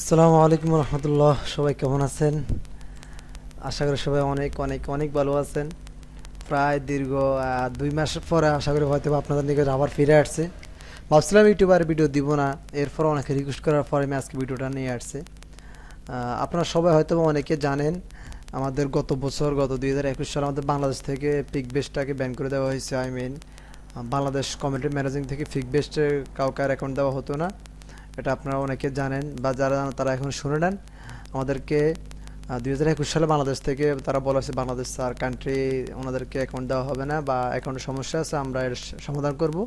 আসসালামু আলাইকুম রহমতুল্লাহ। সবাই কেমন আছেন? আশা করি সবাই অনেক অনেক অনেক ভালো আছেন। প্রায় দীর্ঘ 2 মাস পরে আশা করি হয়তো বা আপনাদের নিকট আবার ফিরে আসছে। ভাবছিলাম ইউটিউবার ভিডিও দিব না, এরপর অনেকে রিকোয়েস্ট করার পরে আমি আজকে ভিডিওটা নিয়ে আসছি। আপনারা সবাই হয়তো বা অনেকে জানেন, আমাদের গত বছর গত 2021 সালে আমাদের বাংলাদেশ থেকে পিকবেস্টটাকে ব্যান করে দেওয়া হয়েছে। বাংলাদেশ কমিউনিটি ম্যানেজিং থেকে পিকবেস্টের কাউকে আর অ্যাকাউন্ট দেওয়া হতো না। এটা আপনারা অনেকে জানেন, বা যারা জানেন তারা এখন শুনে নেন। আমাদেরকে 2021 সালে বাংলাদেশ থেকে তারা বলেছে বাংলাদেশ আর কান্ট্রি ওনাদেরকে অ্যাকাউন্ট দেওয়া হবে না, বা অ্যাকাউন্টের সমস্যা আছে, আমরা এর সমাধান করব।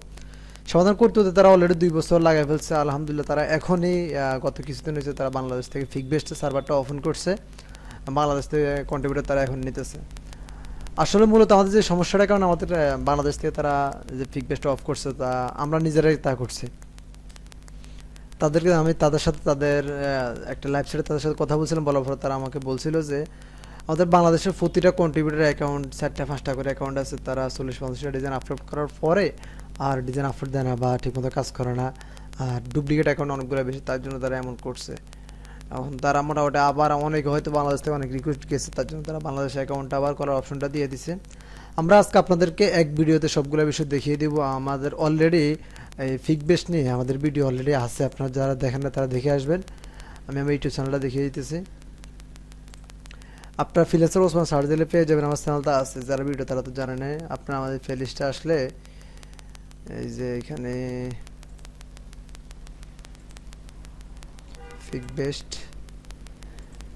সমাধান করতে হতে তারা অলরেডি 2 বছর লাগাই ফেলছে। আলহামদুলিল্লাহ তারা এখনই গত কিছুদিন হয়েছে তারা বাংলাদেশ থেকে পিকবেস্টের সার্ভারটা ওপেন করছে। বাংলাদেশ থেকে কন্ট্রিবিউটর তারা এখন নিতেছে। আসলে মূলত আমাদের যে সমস্যাটা, কারণ আমাদের বাংলাদেশ থেকে তারা যে পিকবেস্টটা অফ করছে, তা আমরা নিজেরাই তা করছি। তাদেরকে আমি তাদের সাথে তাদের একটা লাইভ চ্যাটে তাদের সাথে কথা বলছিলাম, বলার পর তারা আমাকে বলছিল যে আমাদের বাংলাদেশের প্রতিটা কন্ট্রিবিউটার অ্যাকাউন্ট 4টা 5টা করে অ্যাকাউন্ট আছে, তারা 40-50টা ডিজাইন আপলোড করার পরে আর ডিজাইন আপলোড দেয় না বা ঠিকমতো কাজ করে না, আর ডুপ্লিকেট অ্যাকাউন্ট অনেকগুলো বেশি, তার জন্য তারা এমন করছে। এখন তারা মোটামুটি আবার অনেকে হয়তো বাংলাদেশ থেকে অনেক রিকোয়েস্ট গেছে, তার জন্য তারা বাংলাদেশ অ্যাকাউন্টটা আবার করার অপশনটা দিয়ে দিছে। আমরা আজকে আপনাদেরকে এক ভিডিওতে সবগুলো বিষয় দেখিয়ে দিব। আমাদের অলরেডি এই পিকবেস্ট নিয়ে আমাদের ভিডিও অলরেডি আছে, আপনারা যারা দেখেন না তারা দেখে আসবেন। আমি আমার ইউটিউব চ্যানেলটা দেখিয়ে দিতেছি। আপনারা ফ্রিল্যান্সার ওসমান সার্চ দিলে পেয়ে যাবেন, আমার চ্যানেলটা আছে। যারা ভিডিও তারা তো জানে না। আপনারা আমাদের প্লেলিস্টে আসলে এই যে এখানে পিকবেস্ট,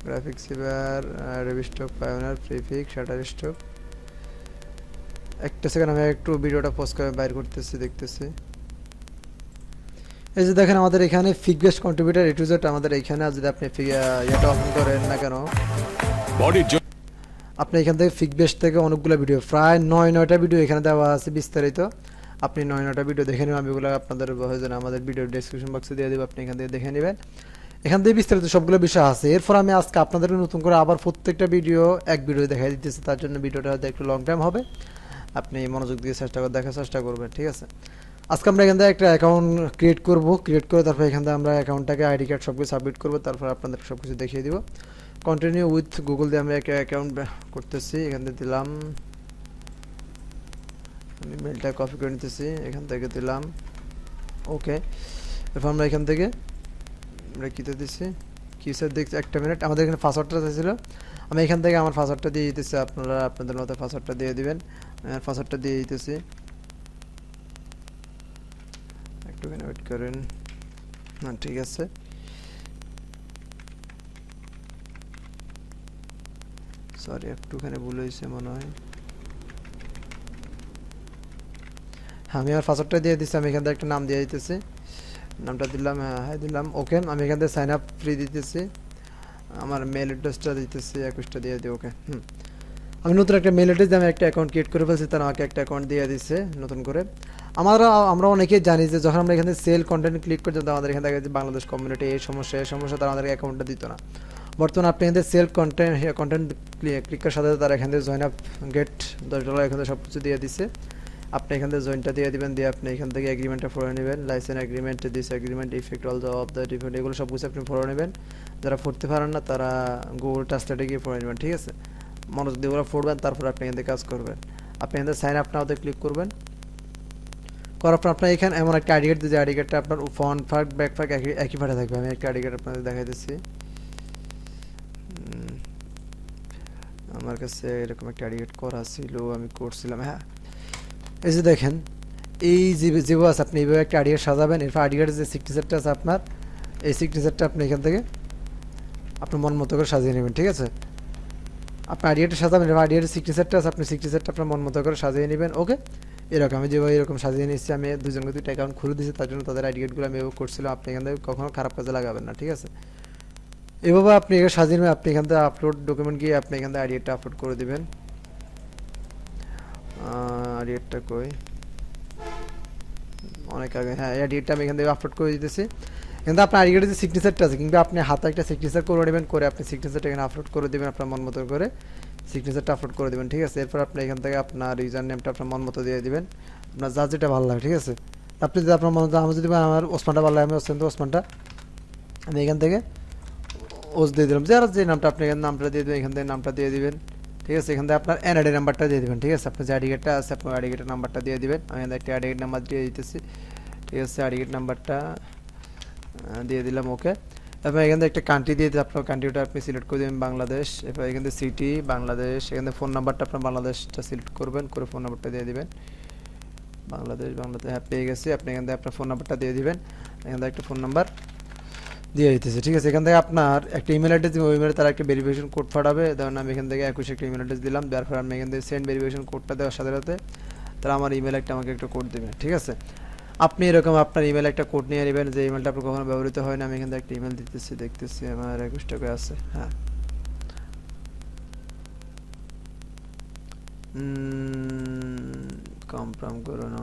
গ্রাফিক্স এবার রেভিস্টক, পায়োনিয়ার, প্রিফিক্স, শাটার স্টক। একটা সেকেন্ড আমি একটু ভিডিওটা পোস্ট করে বাইর করতেছি, দেখতেছি। এই যে দেখেন আমাদের এখানে পিকবেস্ট কন্ট্রিবিউটর এ টু জেড আমাদের এখানে। যদি আপনি এটা ওপেন করেন না কেন, আপনি এখান থেকে পিকবেস্ট থেকে অনেকগুলো ভিডিও, প্রায় 9টা ভিডিও এখানে দেওয়া আছে বিস্তারিত। আপনি 9টা ভিডিও দেখে নেবেন। আমি ওগুলো আপনাদের প্রয়োজনে আমাদের ভিডিও ডেসক্রিপশন বক্সে দিয়ে দেবো, আপনি এখান থেকে দেখে নেবেন। এখান থেকে বিস্তারিত সবগুলো বিষয় আছে। এরপর আমি আজকে আপনাদের নতুন করে আবার প্রত্যেকটা ভিডিও এক ভিডিও দেখাই দিতেছি, তার জন্য ভিডিওটা হয়তো একটু লং টাইম হবে। আপনি মনোযোগ দিয়ে দেখার চেষ্টা করবেন, ঠিক আছে? আজকে আমরা এখান থেকে একটা অ্যাকাউন্ট ক্রিয়েট করব। ক্রিয়েট করে তারপর এখান থেকে আমরা অ্যাকাউন্টটাকে আইডি কার্ড সব কিছু সাবমিট করবো, তারপর আপনাদের সব কিছু দেখিয়ে দিব। কন্টিনিউ উইথ গুগল দিয়ে আমরা একটা অ্যাকাউন্ট করতেছি। এখান থেকে দিলাম, আমি মেলটা কপি করে নিতেছি, এখান থেকে দিলাম ওকে। এরপর আমরা এখান থেকে আমরা কীতে দিচ্ছি, কি স্যার দেখছি, একটা মিনিট। আমাদের এখানে পাসওয়ার্ডটা চাইছিল, আমি এখান থেকে আমার পাসওয়ার্ডটা দিয়ে দিতেছি। আপনারা আপনাদের মতো পাসওয়ার্ডটা দিয়ে দিবেন। পাসওয়ার্ডটা দিয়ে দিতেছি, একটুখানি ওয়েট করেন। না ঠিক আছে, সরি একটুখানি ভুল হয়েছে মনে হয়। আমি আমার পাসওয়ার্ডটা দিয়ে দিচ্ছি। আমি এখান থেকে একটা নাম দিয়ে দিতেছি, নামটা দিলাম, হ্যাঁ দিলাম ওকে। আমি এখান থেকে সাইন আপ ফ্রি দিতেছি, আমার মেল অ্যাড্রেসটা দিতেছি, 21টা দিয়ে দিই ওকে। আমি নতুন একটা মেল অ্যাড্রেস দিয়ে আমি একটা অ্যাকাউন্ট ক্রিয়েট করে ফেলছি, তারা আমাকে একটা অ্যাকাউন্ট দিয়ে দিচ্ছে নতুন করে। আমরা অনেকেই জানি যে যখন আমরা এখানে সেল কন্টেন্ট ক্লিক করছি, আমাদের এখানে দেখা যাচ্ছে বাংলাদেশ কমিউনিটি এই সমস্যা, তারা আমাদেরকে অ্যাকাউন্টটা দিত না। বর্তমানে আপনি এখানে সেল কন্টেন্ট ক্লিক করার সাথে তারা এখান থেকে জয়েন আপ গেট $10 এখান থেকে সব কিছু দিয়ে দিচ্ছে। আপনি এখান থেকে জয়েনটা দিয়ে দিবেন, দিয়ে আপনি এখান থেকে এগ্রিমেন্টটা পড়ে নেবেন। Licence agreement, this agreement, effect all of the ডিফেন্ট, এগুলো সব কিছু আপনি পড়ে নেবেন। যারা পড়তে পারেন না তারা গুগল ট্রান্সলেটে গিয়ে পড়ে নেবেন, ঠিক আছে? মনোযোগ দিয়ে ওগুলো পড়বেন, তারপর আপনি এখান থেকে কাজ করবেন। আপনি এখান থেকে সাইন আপ নাওতে ক্লিক করবেন। করার পর আপনার এখানে এমন একটা আইডি কার্ড দিয়ে, আইডি কার্ডটা আপনার ফ্রন্ট ফাঁক ব্যাক ফাঁক একই ফাটে থাকবে। আমি একটা আইডি কার্ড আপনাদের দেখাই দিচ্ছি। আমার কাছে এরকম একটা আইডি কার্ড করা ছিল, আমি করছিলাম। হ্যাঁ, এই যে দেখেন, এই যেভাবে আছে আপনি এইভাবে একটা আইডি কার্ড সাজাবেন। এরপর আইডি কার্ডের যে সিগনেচারটা আছে আপনার, এই সিগনেচারটা আপনি এখান থেকে আপনার মন মতো করে সাজিয়ে নেবেন, ঠিক আছে? আপনি আইডি কার্ডটা সাজাবেন, এবার আইডি কার্ডের সিগনেচারটা আছে, আপনি সিগনেচারটা আপনার মন মতো করে সাজিয়ে নেবেন, ওকে? এরকম আমি যেভাবে এরকম সাজিয়ে নিচ্ছি, আমি দুজনকে 2টা অ্যাকাউন্ট খুলে দিচ্ছি, তার জন্য তাদের আইডি কার্ডগুলো আমি এভাবে করছিলাম। আপনি এখান থেকে কখনো খারাপ কাজে লাগাবেন না, ঠিক আছে? এভাবে আপনি এখানে সাজিয়ে নেবেন। আপনি এখান থেকে আপলোড ডকুমেন্ট গিয়ে আপনি এখান থেকে আইডি কার্ডটা আপলোড করে দেবেন। আইডি কার্ডটা কই, অনেক আগে, হ্যাঁ এই আইডি কার্ডটা আমি এখান থেকে আপলোড করে দিতেছি। কিন্তু আপনার আইডি কার্ডের যে সিগনেচারটা আছে, কিংবা আপনি হাতে একটা সিগনেচার করে নেবেন, করে আপনি সিগনেচারটা এখানে আপলোড করে দেবেন আপনার মন মতো করে। সিগনেচারটা আপলোড করে দেবেন, ঠিক আছে? এরপর আপনি এখান থেকে আপনার ইউজার নেমটা আপনার মন মতো দিয়ে দিবেন, আপনার যা যেটা ভালো লাগে, ঠিক আছে? আপনি যদি আপনার মন মতো, আমি যদি আমার ওসমানটা ভালো লাগে, আমি ওসমানটা আমি এখান থেকে ওস দিয়ে দিলাম, যারা যে নামটা আপনি এখানে নামটা দিয়ে দেবেন, এখান থেকে নামটা দিয়ে দিবেন। ঠিক আছে, এখান থেকে আপনার এনআইডি নাম্বারটা দিয়ে দিবেন। ঠিক আছে, আপনার যে আইডি কার্ডটা আছে আপনার আইডি কার্ডের নাম্বারটা দিয়ে দিবেন। আমি এখানে একটা আইডি কার্ড নাম্বার দিয়ে দিতেছি। ঠিক আছে, আইডি কার্ড নাম্বারটা দিয়ে দিলাম। ওকে, এবার এখান থেকে একটা কান্ট্রি দিয়ে দিতে, আপনার কান্ট্রিটা আপনি সিলেক্ট করে দেবেন বাংলাদেশ। এবার এখান থেকে সিটি বাংলাদেশ, এখান থেকে ফোন নাম্বারটা আপনার বাংলাদেশটা সিলেক্ট করবেন, করে ফোন নাম্বারটা দিয়ে দিবেন। বাংলাদেশ হ্যাঁ পেয়ে গেছি। আপনি এখান থেকে আপনার ফোন নাম্বারটা দিয়ে দিবেন, এখান থেকে একটা ফোন নাম্বার দিয়ে দিতেছে। ঠিক আছে, এখান থেকে আপনার একটা ইমেল অ্যাড্রেস দিবেন, ওই ইমেলে তারা একটা ভেরিফিকেশন কোড পাঠাবে। ধরুন আমি এখান থেকে 21 একটা ইমেল অ্যাড্রেস দিলাম, দেওয়ার পর আমি এখান থেকে সেন্ড ভেরিফিকেশন কোডটা দেওয়ার সাথে সাথে তারা আমার ইমেল একটা আমাকে একটা কোড দেবে। ঠিক আছে, আপনি এরকম আপনার ইমেল একটা কোড নিয়ে নেবেন, যে ইমেলটা আপনার কখনো ব্যবহৃত হয় না। আমি এখান থেকে একটা ইমেল দিতেছি, দেখতেছি আমার 21 টাকা আছে। হ্যাঁ, কনফার্ম করুন।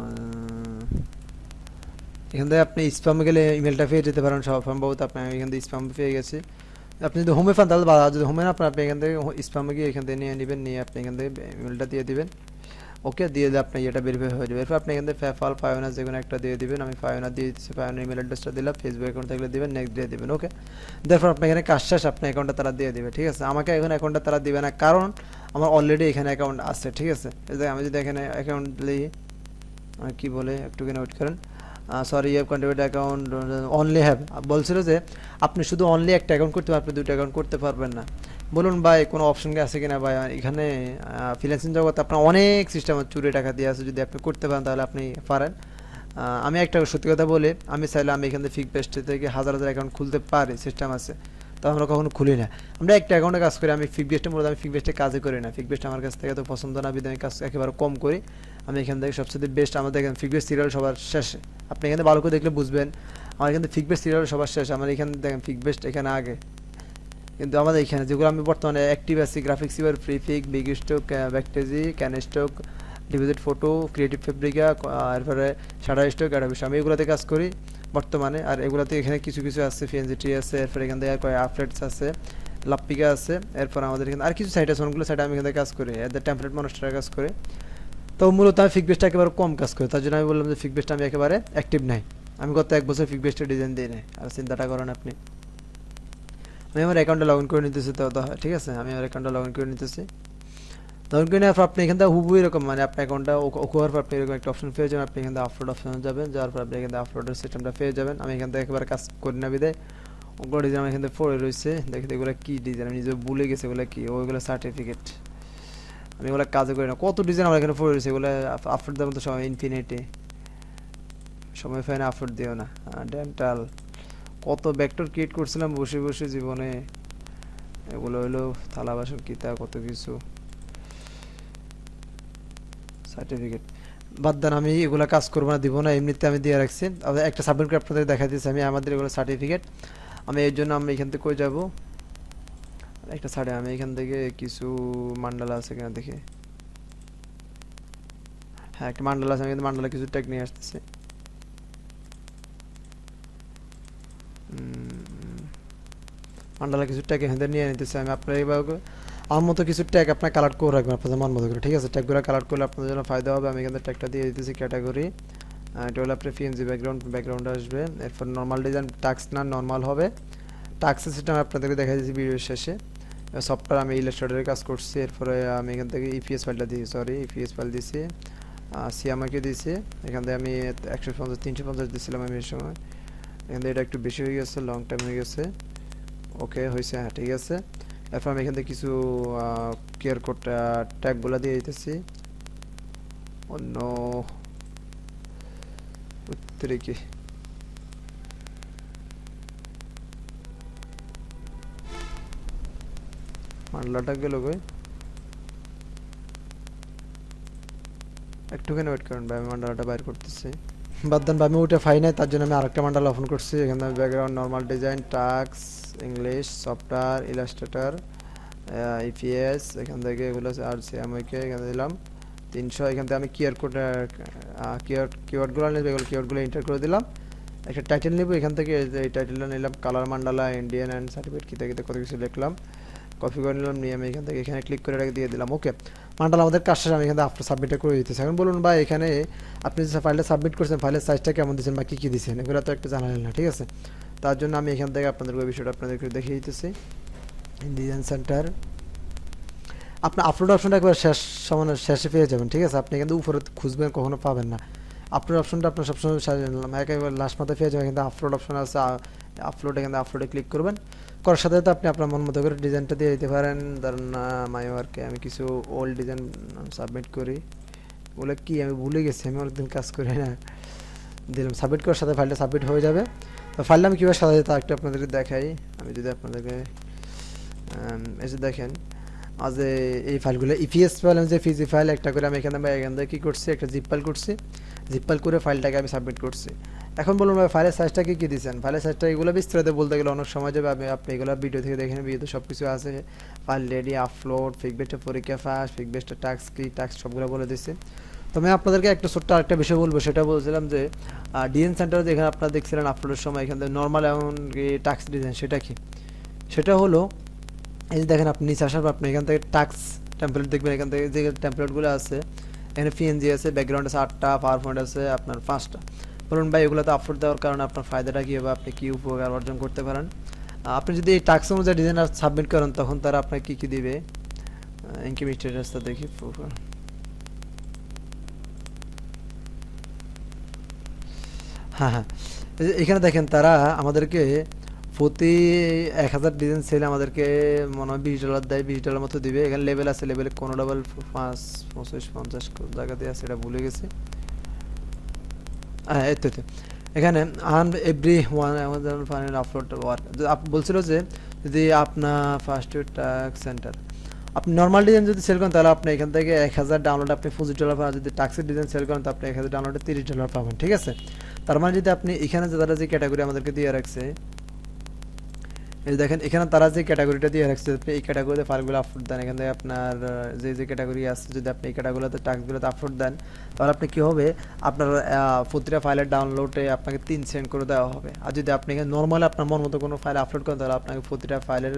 এখান থেকে আপনি স্প্যামে গেলে ইমেলটা পেয়ে যেতে পারেন সম্ভবত। আপনি এখান থেকে স্প্যাম পেয়ে গেছি। আপনি যদি হোমে পান তাহলে ভালো, যদি হোমে না পান আপনি এখান থেকে স্প্যামে গিয়ে এখান থেকে নিয়ে নেবেন, নিয়ে আপনি এখান থেকে ইমেলটা দিয়ে দিবেন। ওকে, দিয়ে দিলে আপনি এটা ভেরিফাই হয়ে যাবে। এরপর আপনি এখান থেকে পেপ্যাল, ফায়োনা যে কোনো একটা দিয়ে দিবেন। আমি ফায়োনা দিয়ে দিচ্ছি, ফায়োনা ইমেল অ্যাড্রেসটা দিলাম, ফেসবুক অ্যাকাউন্ট থাকলে দিবেন, নেক্সট দিয়ে দিবেন। ওকে, তারপর আপনি এখানে কাজ শেষ, আপনার অ্যাকাউন্টটা তারা দিয়ে দিবে। ঠিক আছে, আমাকে এখন অ্যাকাউন্টটা তারা দিবে না, কারণ আমার অলরেডি এখানে অ্যাকাউন্ট আছে। ঠিক আছে, আমি যদি এখানে অ্যাকাউন্ট দিই, কী বলে একটু কেন ওয়েট করেন, sorry you have contributed account only have, বলছিল যে আপনি শুধু অনলি একটা অ্যাকাউন্ট করতে পারবেন, আপনি দুটো অ্যাকাউন্ট করতে পারবেন না। বলুন ভাই কোনো অপশন আছে কিনা ভাই, এখানে ফ্রিল্যান্সিং জগতে আপনার অনেক সিস্টেম চুরি টাকা দিয়ে আছে, যদি আপনি করতে পারেন তাহলে আপনি পারেন। আমি একটা সত্যি কথা বলে, আমি চাইলে আমি এখান থেকে পিকবেস্ট থেকে হাজার হাজার অ্যাকাউন্ট খুলতে পারি, সিস্টেম আছে, তো আমরা কখনো খুলি না। আমরা একটা অ্যাকাউন্টে কাজ করি, আমি পিকবেস্টে মূলত আমি পিকবেস্টে কাজই করি না, পিকবেস্ট আমার কাছ থেকে তো পছন্দ না, বিধায় আমি কাজ একেবারে কম করি। আমি এখান থেকে সবচেয়ে বেস্ট আমাদের এখানে পিকবেস্ট সিরিয়াল সবার শেষে, আপনি এখানে ভালো করে দেখলে বুঝবেন, আমার এখানে পিকবেস্ট সিরিয়াল সবার শেষে, আমার এখানে দেখেন পিকবেস্ট এখানে আগে। কিন্তু আমাদের এখানে যেগুলো আমি বর্তমানে অ্যাক্টিভ আছি, গ্রাফিক্স ইউর, Freepik, Bigstock, Vecteezy, Canstock, ডিভিজেড ফটো, ক্রিয়েটিভ ফেব্রিকা, এরপরে শাটার স্টক, অ্যাডোবি, আমি এগুলোতে কাজ করি বর্তমানে। আর এগুলোতে এখানে কিছু কিছু আছে, ফিএনজিটি আছে, এরপর এখান থেকে আপডেটস আছে, লাপ্পিকা আছে, এরপর আমাদের এখানে আর কিছু সাইট আছে, অনেকগুলো সাইটে আমি এখানে কাজ করি, এদের টেমপ্লেট মানুষরা কাজ করে। তো মূলত আমি ফিকবেস্টটা একেবারে কম কাজ করি, তার জন্য আমি বললাম যে ফিকবেস্টটা আমি একেবারে অ্যাক্টিভ নাই। আমি গত 1 বছর ফিকবেস্টের ডিজাইন দিই নাই, আর চিন্তাটা করেন আপনি। আমি আমার অ্যাকাউন্টে লগ ইন করে নিতেছি, তো ঠিক আছে, আমি আমার অ্যাকাউন্টে লগ ইন করে নিতেছি। লগ ইন করে নেওয়ার পর আপনি এখান থেকে হুবু এরকম, মানে আপনার অ্যাকাউন্টটা ওখার পর আপনি এরকম একটা অপশন পেয়ে যাবেন, আপনি এখান থেকে আপলোড অপশনে যাবেন, যাওয়ার পর আপনি এখান থেকে আপলোডের সিস্টেমটা পেয়ে যাবেন। আমি এখান থেকে একেবারে কাজ করি না বিদায়, ওগুলো ডিজাইন আমার এখান থেকে পড়ে রয়েছে, দেখি এগুলো কী ডিজাইন, আমি নিজে ভুলে গেছি এগুলো কী, ওইগুলো সার্টিফিকেট, আমি এগুলো কাজে করি না। কত ডিজাইন আমার এখানে পড়ে রয়েছে, এগুলো আপলোড দেওয়ার মতো সময় ইনফিনিটি সময় পাই না, আপলোড দিও না। ডেন্টাল কত ভেক্টর ক্রিয়েট করছিলাম বসে বসে জীবনে, এগুলো হলো থালা বাসন কিতা কত কিছু সার্টিফিকেট। বাদ দেন, আমি এগুলো কাজ করবো না, দিব না, এমনিতে আমি দিয়ে রাখছি। একটা সাবমিট করে আপনাদের দেখা দিচ্ছি আমি আমাদের এগুলো সার্টিফিকেট। আমি এর জন্য আমি এখান থেকে কই যাবো, একটা সাইডে আমি এখান থেকে কিছু মান্ডালা আছে কিনা দেখি। হ্যাঁ, একটা মান্ডালা আছে, আমি কিন্তু মান্ডালা কিছু ট্যাগ নিয়ে আসতেছি। মান্ডালা কিছু ট্যাগ এখান থেকে নিয়ে নিতেছি আমি। আপনার এইভাবে আমার মতো কিছু ট্যাগ আপনার কালেক্ট করে রাখবেন আপনাদের মন মতো করে। ঠিক আছে, ট্যাগগুলো কালেক্ট করলে আপনাদের জন্য ফায়দা হবে। আমি এখান থেকে ট্যাগটা দিয়ে দিতেছি ক্যাটাগরি, এটা হলো আপনার পিএনজি ব্যাকগ্রাউন্ড আসবে। এরপর নর্মাল ডিজাইন টাক্স না নর্মাল হবে, টাক্সের সিস্টেম আপনাদেরকে দেখা দিয়েছি ভিডিওর শেষে। সফটওয়্যার আমি ইলাস্ট্রেটরে কাজ করছি। এরপরে আমি এখান থেকে ইপিএস ফাইলটা দিয়েছি, ইপিএস ফাইল দিয়েছি, সিয়ামাকে দিয়েছি। এখান থেকে আমি 150 350 দিয়েছিলাম আমি এই সময়, এখান থেকে এটা একটু বেশি হয়ে গেছে, লং টাইম হয়ে গেছে। ওকে হয়েছে, হ্যাঁ ঠিক আছে। এরপর আমি এখান থেকে কিছু কেয়ার কোড ট্যাগগুলো দিয়ে দিতেছি। অন্য উত্তরে মান্ডলাটা গেল কই, একটুখানি ওয়েট করেন ভাই, আমি মান্ডালাটা বাইর করতেছি। বাদ দেন ভাই, আমি ওইটা পাই নাই, তার জন্য আমি আরেকটা মান্ডালা ওপেন করছি। এখানে আমি background, normal design, tags, English, software, illustrator, EPS, এখান থেকে এগুলো আর সিএমওকে এখানে দিলাম 300। এখান থেকে আমি কিওয়ার্ডগুলো নিয়ে এগুলো কিওয়ার্ডগুলো এন্টার করে দিলাম। একটা টাইটেল নেব এখান থেকে, এই টাইটেলটা নিলাম colour mandala Indian and certificate কিতা কিতা কত কিছু লিখলাম, কপি করে নিলাম, নিয়ে আমি এখান থেকে এখানে ক্লিক করে রেখে দিয়ে দিলাম। ওকে, মান্ডালা আমাদের কাজ শেষ, আমি এখানে আপলোড সাবমিটটা করে দিতেছি। এখন বলুন ভাই, এখানে আপনি যে ফাইলটা সাবমিট করছেন ফাইলের সাইজটা কেমন দিচ্ছেন বা কী কী দিচ্ছেন, এগুলো তো একটু জানালেন না। ঠিক আছে, তার জন্য আমি এখান থেকে আপনাদের ওই বিষয়টা আপনাদেরকে দেখিয়ে দিতেছি। ডিজাইন সেন্টার আপনার আপলোড অপশনটা একবার শেষে পেয়ে যাবেন, ঠিক আছে? আপনি কিন্তু উপরে খুঁজবেন, কখনো পাবেন না। আপলোড অপশনটা আপনার সবসময় একেবারে লাস্ট মাথায় পেয়ে যাবেন, কিন্তু আপলোড অপশন আছে, আপলোডে কিন্তু আপলোডে ক্লিক করবেন। করার সাথে সাথে আপনি আপনার মন মতো করে ডিজাইনটা দিয়ে দিতে পারেন। ধরুন মাই ওয়ার্কে আমি কিছু ওল্ড ডিজাইন সাবমিট করি, বলে কি আমি ভুলে গেছি, আমি অনেকদিন কাজ করি না। দিলাম সাবমিট করার সাথে ফাইলটা সাবমিট হয়ে যাবে। তো ফাইলটা আমি কীভাবে সাজাই তা একটু আপনাদেরকে দেখাই। আমি যদি আপনাদেরকে এসে দেখেন, আজ এই ফাইলগুলো ইপিএস ফাইল, যে পিজি ফাইল একটা করে আমি এখান থেকে কী করছি, একটা জিপ ফাইল করছি। জিপ ফাইল করে ফাইলটাকে আমি সাবমিট করছি। এখন বলুন ভাই ফাইলের সাইজটা কী দিয়েছেন? ফাইলের সাইজটা এগুলো বিস্তারিত বলতে গেলে অনেক সময় যাবে। আপনি এগুলো ভিডিও থেকে দেখেন, ভিডিওতে সব কিছু আছে। ফাইল রেডি, আপলোড, পিকবেস্টের পরীক্ষা ফার্স্ট, পিকবেস্টের টাস্ক কি টাস্ক সবগুলো বলে দিচ্ছি। তো আমি আপনাদেরকে একটা ছোট্ট আরেকটা বিষয় বলবো, সেটা বলছিলাম যে ডিএন সেন্টারে যেখানে আপনারা দেখছিলেন আপলোডের সময় এখান থেকে নর্মাল এমন টাস্ক ডিজাইন, সেটা কি? সেটা হলো এই যে দেখেন, আপনি নিচে আসার পর আপনি এখান থেকে টাস্ক টেমপ্লেট দেখবেন। এখান থেকে যে টেমপ্লেটগুলো আছে, এখানে পিএনজি আছে, ব্যাকগ্রাউন্ড আছে 8টা, পাওয়ার পয়েন্ট আছে আপনার 5টা। বলুন ভাই এগুলোতে আপলোড দেওয়ার কারণে আপনার ফায়দাটা কী হবে, আপনি কী উপকার অর্জন করতে পারেন? আপনি যদি এই টাস্ক অনুযায়ী ডিজাইন সাবমিট করেন, তখন তারা আপনাকে কী কী দিবে? ইনকাম স্ট্যাটাসটা দেখি। হ্যাঁ হ্যাঁ, এখানে দেখেন তারা আমাদেরকে প্রতি 1000 ডিজাইন সেলে আমাদেরকে মনে হয় $20 দেয়, $20 মতো দিবে। এখানে লেভেল আছে, লেভেলে কোনো লেভেল 5, 25, 50 জায়গাতে আছে, এটা ভুলে গেছি। হ্যাঁ এই তো এখানে এভরি ওয়ান আমাদের ফাইনাল আপলোড ওয়ার্ক বলছিল যে যদি আপনার ফার্স্ট টাস্ক সেন্টার আপনি নর্মাল ডিজাইন যদি সেল করেন, তাহলে আপনি এখান থেকে 1000 ডাউনলোড আপনি $25 পাবেন। যদি টাক্সের ডিজাইন সেল করেন, তো আপনি 1000 ডাউনলোডে $30 পাবেন, ঠিক আছে? তার মানে যদি আপনি এখানে যে তারা যে ক্যাটাগরি আমাদেরকে দিয়ে রাখছে, এই দেখেন এখানে তারা যে ক্যাটাগরিটা দিয়ে রাখছে, আপনি এই ক্যাটাগরিতে ফাইলগুলো আপলোড দেন, এখান থেকে আপনার যে যে ক্যাটাগরি আছে, যদি আপনি এই ক্যাটাগরিতে টাস্কগুলোতে আপলোড দেন, তাহলে আপনি কী হবে, আপনার প্রতিটা ফাইলের ডাউনলোডে আপনাকে 3 সেন্ট করে দেওয়া হবে। আর যদি আপনি এখানে নর্মালি আপনার মন মতো কোনো ফাইল আপলোড করেন, তাহলে আপনাকে প্রতিটা ফাইলের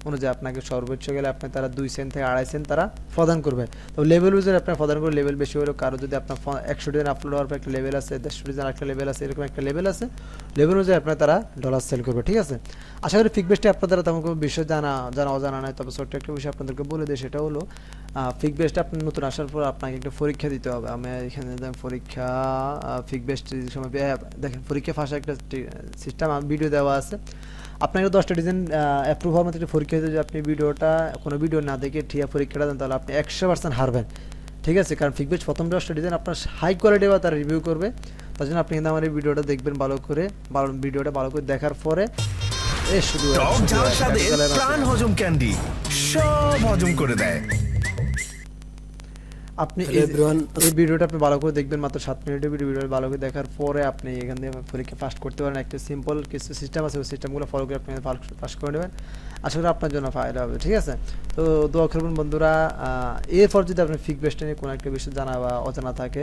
অনুযায়ী আপনাকে সর্বোচ্চ গেলে আপনি তারা 2 সেন্ট থেকে 2.5 সেন্ট তারা প্রদান করবে। তো লেভেল অনুযায়ী আপনার প্রদান করে, লেভেল বেশি হলেও কারো যদি আপনার 100 ডিজাইন আপলোড হওয়ার পর একটা লেভেল আছে, 150 ডিজাইন একটা লেভেল আছে, এরকম একটা লেভেল আছে, লেভেল অনুযায়ী আপনার তারা ডলার সেল করবে, ঠিক আছে? আশা করি পিকবেস্টে আপনাদের তেমন কোনো বিষয় অজানা নাই। তবে ছোট্ট একটা বিষয় আপনাদেরকে বলে দিই, সেটা হলো পিকবেস্টে আপনি নতুন আসার পর আপনাকে একটা পরীক্ষা দিতে হবে। আমি এখানে পরীক্ষা পিকবেস্ট সময় দেখেন পরীক্ষা ফাঁসে একটা সিস্টেম ভিডিও দেওয়া আছে। আপনাকে 10টা ডিজাইন অ্যাপ্রুভ হওয়ার মতো একটা পরীক্ষা যদি আপনি ভিডিওটা কোনো ভিডিও না দেখে ঠিক পরীক্ষাটা দেন, তাহলে আপনি 100% হারবেন, ঠিক আছে? কারণ পিকবেস্ট প্রথম 10টা ডিজাইন আপনার হাই কোয়ালিটি বা তারা রিভিউ করবে। তার জন্য আপনি কিন্তু আমার এই ভিডিওটা দেখবেন ভালো করে, ভিডিওটা ভালো করে দেখার পরে শুধু প্রাণ হজম ক্যান্ডি সব হজম করে দেয়। আপনি এই ভিডিওটা আপনি ভালো করে দেখবেন, মাত্র 7 মিনিটের ভিডিওটা ভালো করে দেখার পরে আপনি এখান থেকে পরীক্ষা পাস করতে পারেন। একটা সিম্পল কিছু সিস্টেম আছে, ওই সিস্টেমগুলো ফলো করে আপনি পাস করে নেবেন। আশা করি আপনার জন্য ফায়দা হবে, ঠিক আছে? তো দোয়া করবেন বন্ধুরা। এরপর যদি আপনার পিকবেস্ট নিয়ে কোনো একটা বিষয় জানা বা অজানা থাকে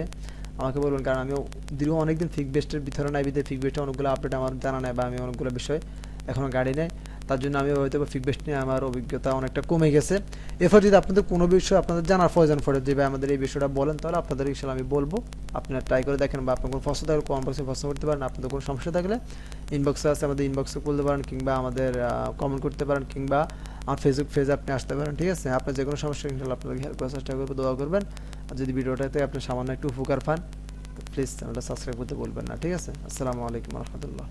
আমাকে বলবেন, কারণ আমি দীর্ঘ অনেকদিন পিকবেস্টের ভিতরে নাই, পিকবেস্টের অনেকগুলো আপডেট আমার জানা নেই বা আমি অনেকগুলো বিষয় এখনও গাড়ি নেই। তার জন্য আমি হয়তো পিকবেস্ট নিয়ে আমার অভিজ্ঞতা অনেকটা কমে গেছে। এরপর যদি আপনাদের কোনো বিষয় আপনাদের জানার প্রয়োজন পড়ে, যে আমাদের এই বিষয়টা বলেন, তাহলে আপনাদের ইনশাল্লাহ আমি বলবো। আপনারা ট্রাই করে দেখেন, বা আপনার কোনো প্রশ্ন থাকলে কমেন্ট বক্সে প্রশ্ন করতে পারেন। আপনাদের কোনো সমস্যা থাকলে ইনবক্সে আছে, আমাদের ইনবক্সে বলতে পারেন, কিংবা আমাদের কমেন্ট করতে পারেন, কিংবা আমার ফেসবুক পেজে আপনি আসতে পারেন, ঠিক আছে? আপনার যে কোনো সমস্যা ইনশাল্লাহ আপনাদের হেল্প করার চেষ্টা করবো, দোয়া করবেন। আর যদি ভিডিওটাতে আপনি সামান্য একটু উপকার পান, প্লিজ চ্যানেলটা সাবস্ক্রাইব করতে বলবেন না, ঠিক আছে? আসসালামু আলাইকুম রহমতুল্লাহ।